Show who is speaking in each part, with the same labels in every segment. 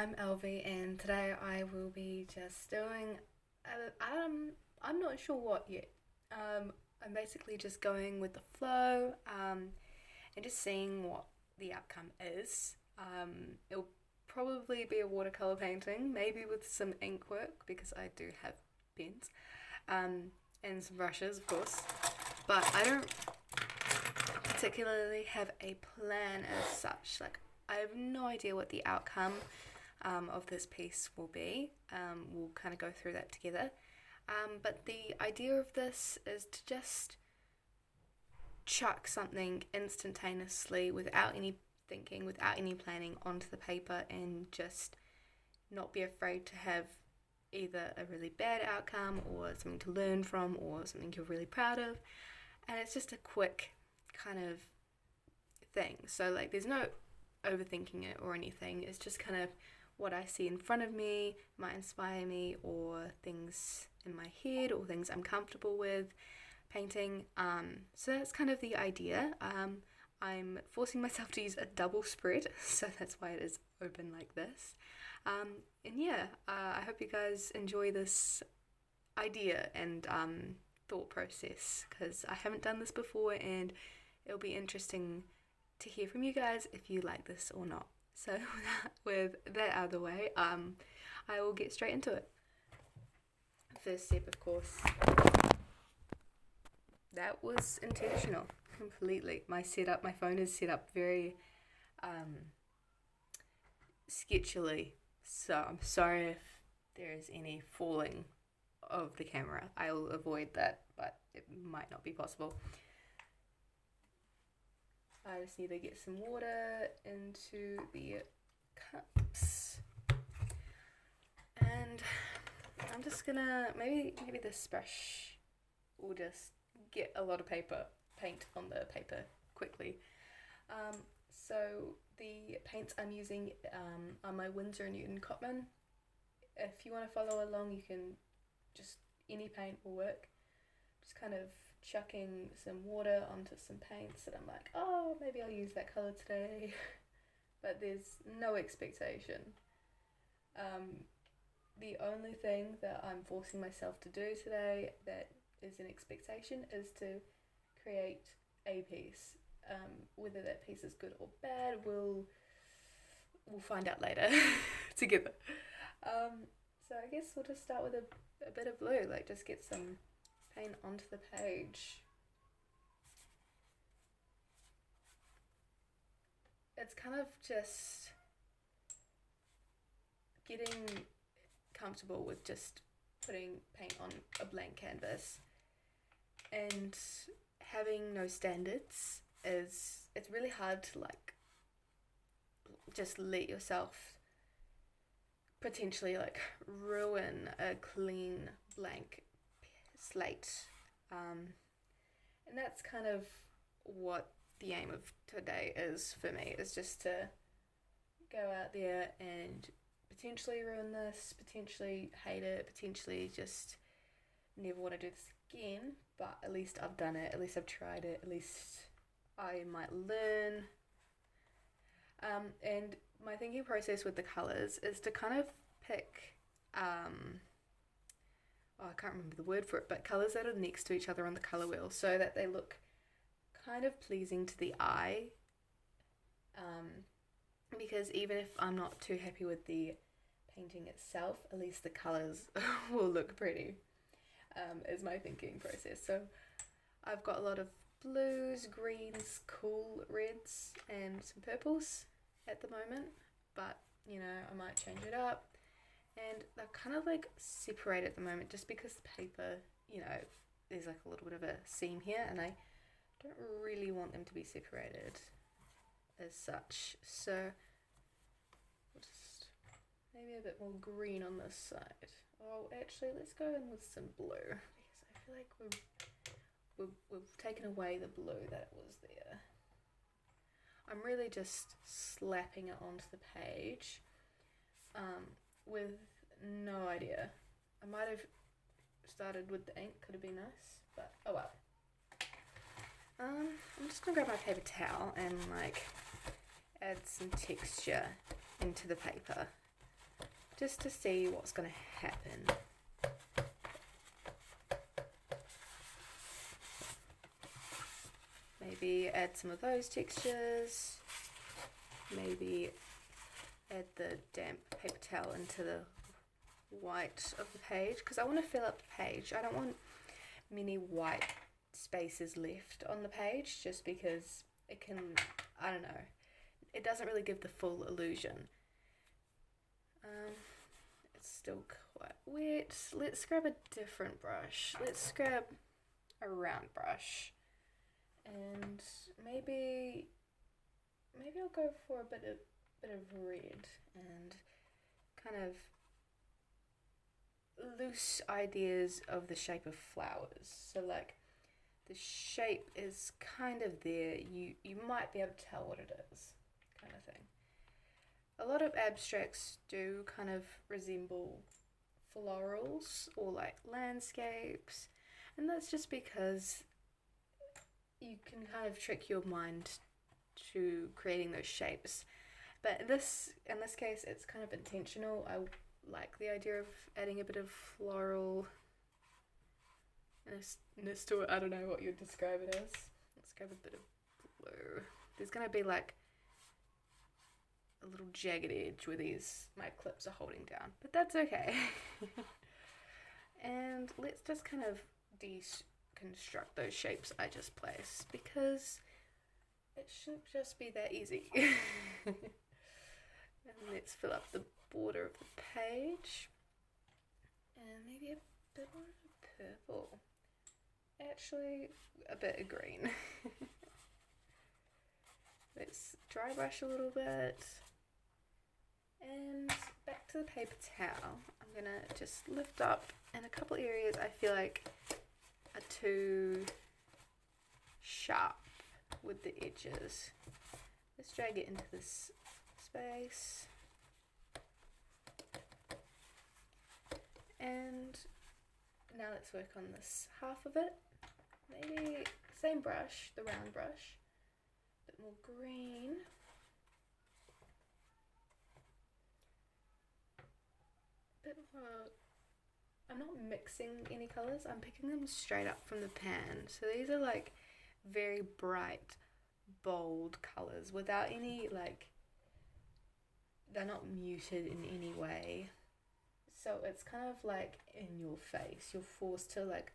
Speaker 1: I'm Elvie, and today I will be just doing. I'm not sure what yet. I'm basically just going with the flow, and just seeing what the outcome is. It'll probably be a watercolor painting, maybe with some ink work because I do have pens, and some brushes, of course. But I don't particularly have a plan as such. Like, I have no idea what the outcome of this piece will be. We'll kind of go through that together. But the idea of this is to just chuck something instantaneously without any thinking, without any planning onto the paper, and just not be afraid to have either a really bad outcome or something to learn from or something you're really proud of. And it's just a quick kind of thing. So, like, there's no overthinking it or anything. It's just kind of what I see in front of me might inspire me, or things in my head, or things I'm comfortable with painting. So that's kind of the idea. I'm forcing myself to use a double spread, so that's why it is open like this. And yeah, I hope you guys enjoy this idea and thought process, because I haven't done this before, and it'll be interesting to hear from you guys if you like this or not. So with that out of the way, I will get straight into it. First step, of course, that was intentional completely. My phone is set up very sketchily, so I'm sorry if there is any falling of the camera. I will avoid that, but it might not be possible. I just need to get some water into the cups, and I'm just gonna maybe this brush will just get a lot of paint on the paper quickly. So the paints I'm using are my Winsor & Newton Cotman. If you want to follow along, you can just any paint will work. Just kind of chucking some water onto some paints that I'm like, oh, maybe I'll use that colour today. But there's no expectation. The only thing that I'm forcing myself to do today that is an expectation is to create a piece. Whether that piece is good or bad, we'll find out later together. So I guess we'll just start with a bit of blue, like just get some paint onto the page. It's kind of just getting comfortable with just putting paint on a blank canvas, and having no standards it's really hard to like just let yourself potentially like ruin a clean blank slate, and that's kind of what the aim of today is for me, is just to go out there and potentially ruin this, potentially hate it, potentially just never want to do this again, but at least I've done it, at least I've tried it, at least I might learn. And my thinking process with the colours is to kind of pick, I can't remember the word for it, but colours that are next to each other on the colour wheel so that they look kind of pleasing to the eye. Because even if I'm not too happy with the painting itself, at least the colours will look pretty, is my thinking process. So I've got a lot of blues, greens, cool reds, and some purples at the moment, but you know, I might change it up. And they're kind of like separate at the moment just because the paper, you know, there's like a little bit of a seam here, and I don't really want them to be separated as such. So we'll just maybe a bit more green on this side. Oh, actually, let's go in with some blue, because I feel like we've taken away the blue that was there. I'm really just slapping it onto the page, with no idea. I might have started with the ink, could have been nice, but oh well. I'm just gonna grab my paper towel and like add some texture into the paper. just to see what's going to happen. Maybe add some of those textures, maybe add the damp paper towel into the white of the page, because I want to fill up the page. I don't want many white spaces left on the page, just because it can, I don't know, it doesn't really give the full illusion. It's still quite wet. Let's grab a different brush. Let's grab a round brush, and maybe I'll go for a bit of red and kind of loose ideas of the shape of flowers. So like the shape is kind of there. You might be able to tell what it is, kind of thing. A lot of abstracts do kind of resemble florals or like landscapes, and that's just because you can kind of trick your mind to creating those shapes. But in this case, it's kind of intentional. I like the idea of adding a bit of floral ness to it. I don't know what you'd describe it as. Let's grab a bit of blue. There's going to be like a little jagged edge where my clips are holding down, but that's okay. And let's just kind of deconstruct those shapes I just placed, because it shouldn't just be that easy. And let's fill up the border of the page, and maybe a bit more of purple, actually a bit of green. Let's dry brush a little bit, and back to the paper towel. I'm gonna just lift up in a couple areas I feel like are too sharp with the edges. Let's drag it into this space, and now let's work on this half of it. Maybe same brush, the round brush, a bit more green. Bit more, I'm not mixing any colours, I'm picking them straight up from the pan. So these are like very bright, bold colours without any like, they're not muted in any way. So it's kind of like in your face. You're forced to like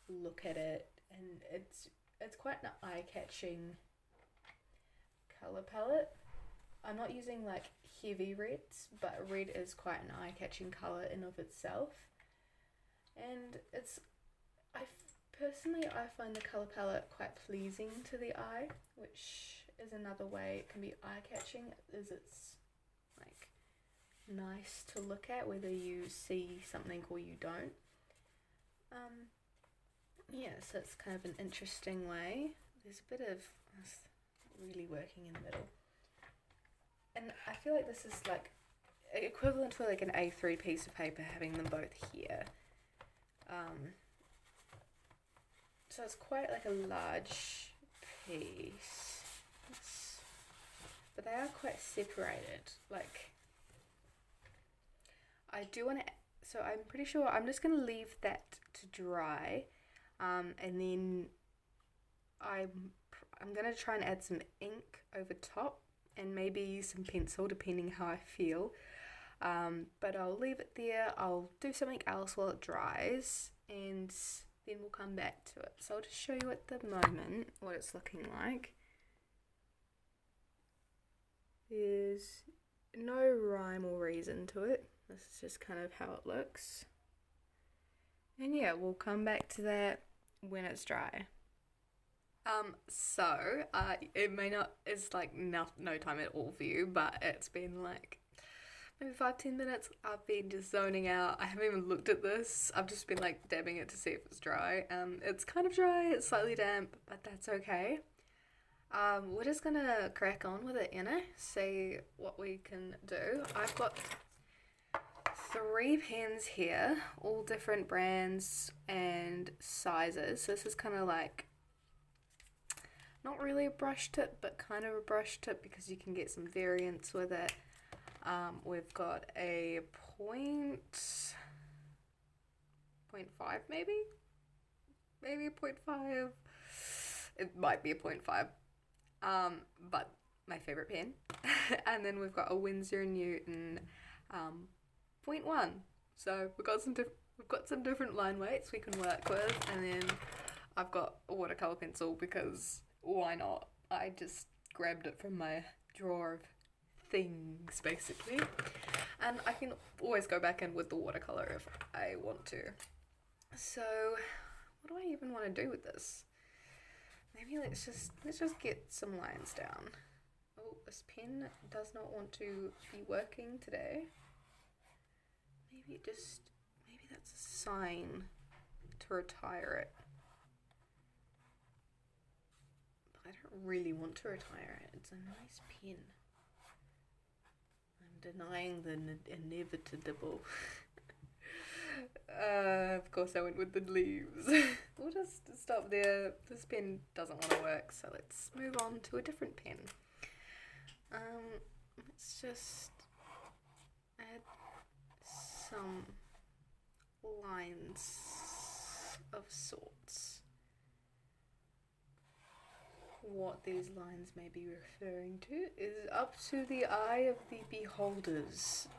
Speaker 1: look at it, and it's quite an eye-catching colour palette. I'm not using like heavy reds, but red is quite an eye-catching colour in of itself. And personally I find the colour palette quite pleasing to the eye, which is another way it can be eye-catching, is it's like nice to look at whether you see something or you don't. Yeah, so it's kind of an interesting way. There's a bit of really working in the middle. And I feel like this is like equivalent to like an A3 piece of paper, having them both here. So it's quite like a large piece, but they are quite separated. Like, I do want to, so I'm pretty sure I'm just going to leave that to dry, and then I'm going to try and add some ink over top, and maybe some pencil depending how I feel, but I'll leave it there. I'll do something else while it dries, and then we'll come back to it. So I'll just show you at the moment what it's looking like. There's no rhyme or reason to it. This is just kind of how it looks. And yeah, we'll come back to that when it's dry. It may not, it's like no time at all for you, but it's been like maybe 5-10 minutes. I've been just zoning out. I haven't even looked at this. I've just been like dabbing it to see if it's dry. It's kind of dry, it's slightly damp, but that's okay. We're just gonna crack on with it, see what we can do. I've got 3 pens here, all different brands and sizes. So this is kind of like not really a brush tip, but kind of a brush tip, because you can get some variants with it. We've got a 0.5 maybe? Maybe a 0.5. It might be a 0.5. But my favorite pen. And then we've got a Winsor & Newton 0.1. So we've got some different line weights we can work with, and then I've got a watercolor pencil because why not? I just grabbed it from my drawer of things basically, and I can always go back in with the watercolor if I want to. So what do I even want to do with this? Maybe let's just get some lines down. Oh, this pen does not want to be working today. Maybe that's a sign to retire it. But I don't really want to retire it. It's a nice pen. I'm denying the inevitable. Of course I went with the leaves. We'll just stop there. This pen doesn't want to work, so let's move on to a different pen. Let's just add some lines of sorts. What these lines may be referring to is up to the eye of the beholders.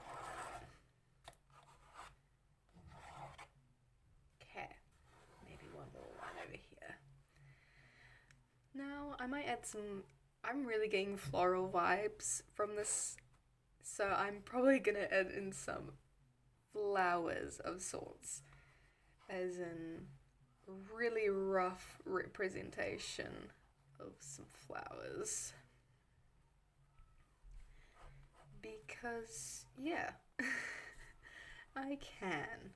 Speaker 1: Okay, maybe one more line over here. Now I might add some, I'm really getting floral vibes from this, so I'm probably gonna add in some flowers of sorts, as in really rough representation of some flowers, because yeah, I can.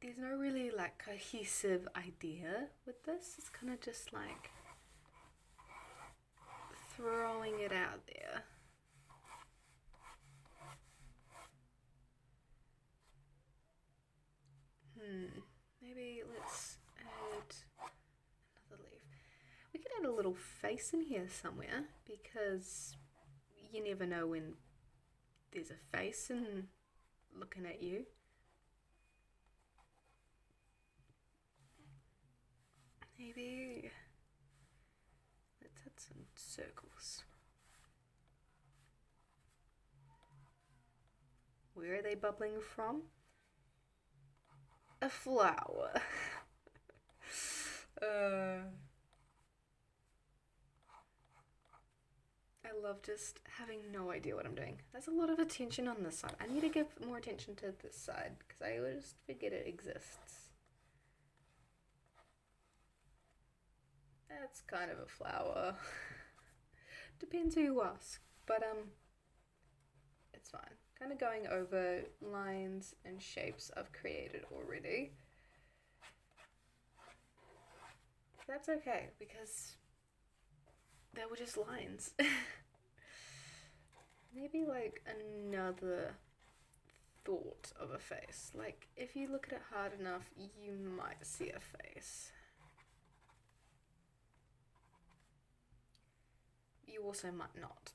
Speaker 1: There's no really like cohesive idea with this. It's kind of just like throwing it out there. Maybe let's add another leaf. We could add a little face in here somewhere, because you never know when there's a face and looking at you. Maybe let's add some circles. Where are they bubbling from? A flower. I love just having no idea what I'm doing. There's a lot of attention on this side. I need to give more attention to this side because I just forget it exists. That's kind of a flower. Depends who you ask, but it's fine. Kind of going over lines and shapes I've created already. That's okay, because they were just lines. Maybe like another thought of a face. Like if you look at it hard enough, you might see a face. You also might not.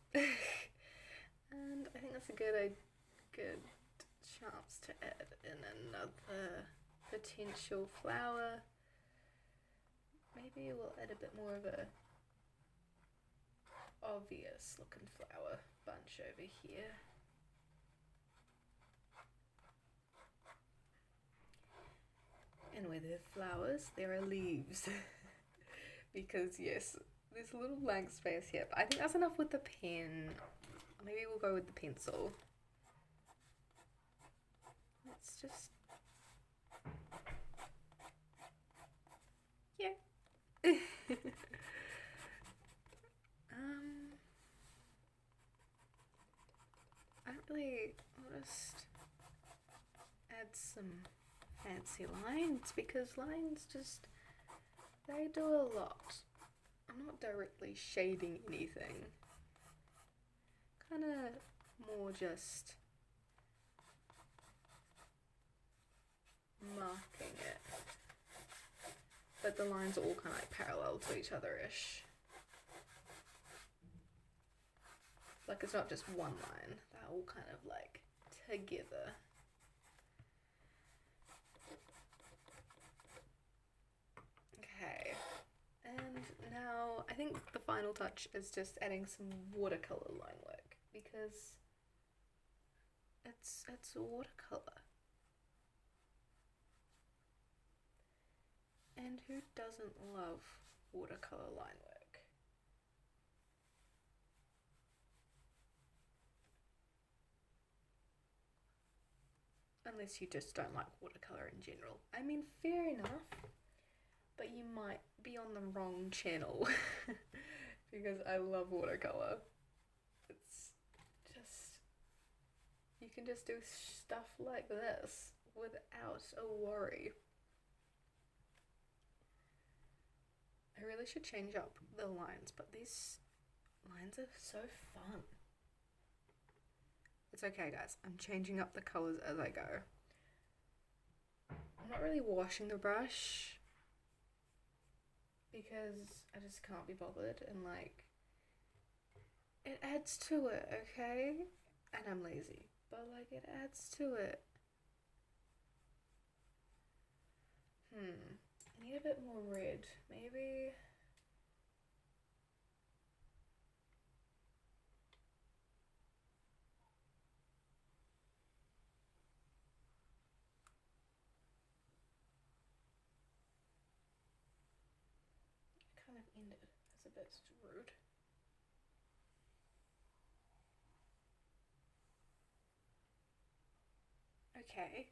Speaker 1: And I think that's a good chance to add in another potential flower. Maybe we'll add a bit more of a obvious looking flower bunch over here. And where there are flowers, there are leaves. Because yes, there's a little blank space here, but I think that's enough with the pen. Maybe we'll go with the pencil. Let's just... yeah. I don't really... I'll just add some fancy lines, because lines just... they do a lot. I'm not directly shading anything. Kind of more just marking it. But the lines are all kind of like parallel to each other-ish. like it's not just one line, they're all kind of like together. Okay, and now I think the final touch is just adding some watercolor line work, because it's watercolor. And who doesn't love watercolor line work? Unless you just don't like watercolor in general. I mean, fair enough, but you might be on the wrong channel because I love watercolor. It's just, you can just do stuff like this without a worry. I really should change up the lines, but these lines are so fun. It's okay, guys. I'm changing up the colors as I go. I'm not really washing the brush because I just can't be bothered, and like, it adds to it, okay? And I'm lazy, but like, it adds to it. I need a bit more red, maybe. Kind of ended. That's a bit rude. Okay,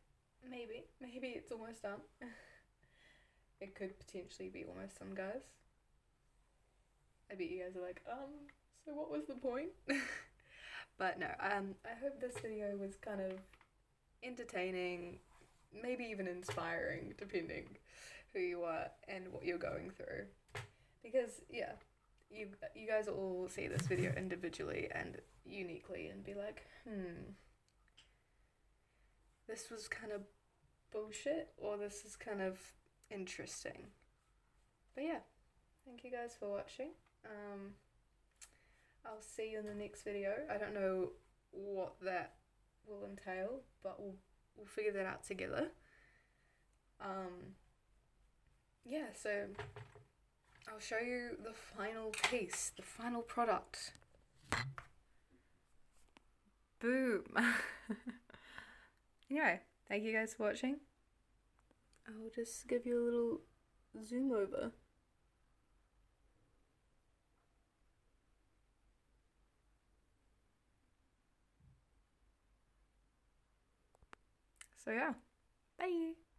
Speaker 1: maybe it's almost done. It could potentially be almost done, guys. I bet you guys are like, so what was the point? But no, I hope this video was kind of entertaining, maybe even inspiring, depending who you are and what you're going through. Because yeah, you guys will all see this video individually and uniquely and be like, this was kind of bullshit, or this is kind of interesting. But yeah, thank you guys for watching. I'll see you in the next video. I don't know what that will entail, but we'll figure that out together. Yeah, so I'll show you the final piece, the final product. Boom. Anyway, thank you guys for watching. I'll just give you a little zoom over. So yeah, bye.